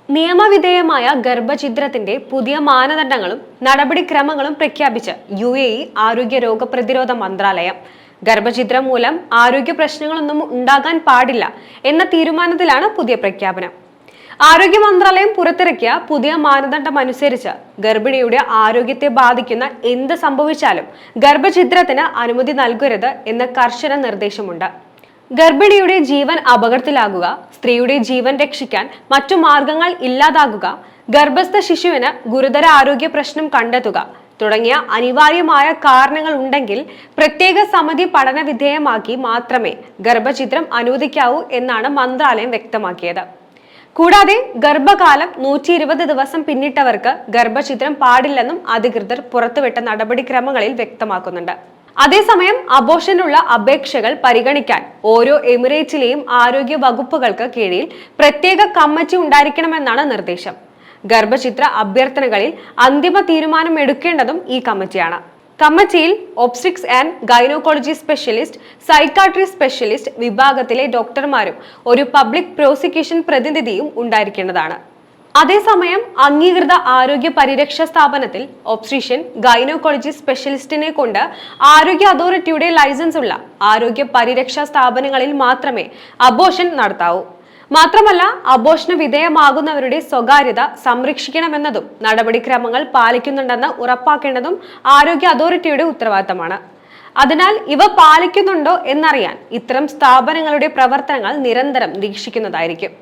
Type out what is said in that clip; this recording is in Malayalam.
നിയമവിധേയമായ ഗർഭഛിദ്രത്തിന്റെ പുതിയ മാനദണ്ഡങ്ങളും നടപടിക്രമങ്ങളും പ്രഖ്യാപിച്ച് UAE ആരോഗ്യ രോഗപ്രതിരോധ മന്ത്രാലയം. ഗർഭഛിദ്രം മൂലം ആരോഗ്യ പ്രശ്നങ്ങളൊന്നും ഉണ്ടാകാൻ പാടില്ല എന്ന തീരുമാനത്തിലാണ് പുതിയ പ്രഖ്യാപനം. ആരോഗ്യ മന്ത്രാലയം പുറത്തിറക്കിയ പുതിയ മാനദണ്ഡം അനുസരിച്ച് ഗർഭിണിയുടെ ആരോഗ്യത്തെ ബാധിക്കുന്ന എന്ത് സംഭവിച്ചാലും ഗർഭഛിദ്രത്തിന് അനുമതി നൽകരുത് എന്ന കർശന നിർദ്ദേശമുണ്ട്. ഗർഭിണിയുടെ ജീവൻ അപകടത്തിലാകുക, സ്ത്രീയുടെ ജീവൻ രക്ഷിക്കാൻ മറ്റു മാർഗങ്ങൾ ഇല്ലാതാകുക, ഗർഭസ്ഥ ശിശുവിന് ഗുരുതര ആരോഗ്യ പ്രശ്നം കണ്ടെത്തുക തുടങ്ങിയ അനിവാര്യമായ കാരണങ്ങൾ ഉണ്ടെങ്കിൽ പ്രത്യേക സമിതി പഠന വിധേയമാക്കി മാത്രമേ ഗർഭഛിദ്രം അനുവദിക്കാവൂ എന്നാണ് മന്ത്രാലയം വ്യക്തമാക്കിയത്. കൂടാതെ ഗർഭകാലം 120 ദിവസം പിന്നിട്ടവർക്ക് ഗർഭഛിദ്രം പാടില്ലെന്നും അധികൃതർ പുറത്തുവിട്ട നടപടിക്രമങ്ങളിൽ വ്യക്തമാക്കുന്നുണ്ട്. അതേസമയം അബോർഷനുള്ള അപേക്ഷകൾ പരിഗണിക്കാൻ ഓരോ എമിറേറ്റിലെയും ആരോഗ്യ വകുപ്പുകൾക്ക് കീഴിൽ പ്രത്യേക കമ്മിറ്റി ഉണ്ടായിരിക്കണമെന്നാണ് നിർദ്ദേശം. ഗർഭഛിദ്ര അഭ്യർത്ഥനകളിൽ അന്തിമ തീരുമാനം എടുക്കേണ്ടതും ഈ കമ്മിറ്റിയാണ്. കമ്മിറ്റിയിൽ obstetrics and gynaecology specialist, psychiatry specialist വിഭാഗത്തിലെ ഡോക്ടർമാരും ഒരു പബ്ലിക് പ്രോസിക്യൂഷൻ പ്രതിനിധിയും ഉണ്ടായിരിക്കേണ്ടതാണ്. അതേസമയം അംഗീകൃത ആരോഗ്യ പരിരക്ഷാ സ്ഥാപനത്തിൽ ഒബ്സ്ട്രീഷ്യൻ ഗൈനക്കോളജി സ്പെഷ്യലിസ്റ്റിനെ കൊണ്ട് ആരോഗ്യ അതോറിറ്റിയുടെ ലൈസൻസ് ഉള്ള ആരോഗ്യ പരിരക്ഷാ സ്ഥാപനങ്ങളിൽ മാത്രമേ അബോർഷൻ നടത്താവൂ. മാത്രമല്ല, അബോർഷന് വിധേയമാകുന്നവരുടെ സ്വകാര്യത സംരക്ഷിക്കണമെന്നതും നടപടിക്രമങ്ങൾ പാലിക്കുന്നുണ്ടെന്ന് ഉറപ്പാക്കേണ്ടതും ആരോഗ്യ അതോറിറ്റിയുടെ ഉത്തരവാദിത്തമാണ്. അതിനാൽ ഇവ പാലിക്കുന്നുണ്ടോ എന്നറിയാൻ ഇത്തരം സ്ഥാപനങ്ങളുടെ പ്രവർത്തനങ്ങൾ നിരന്തരം നിരീക്ഷിക്കുന്നതായിരിക്കും.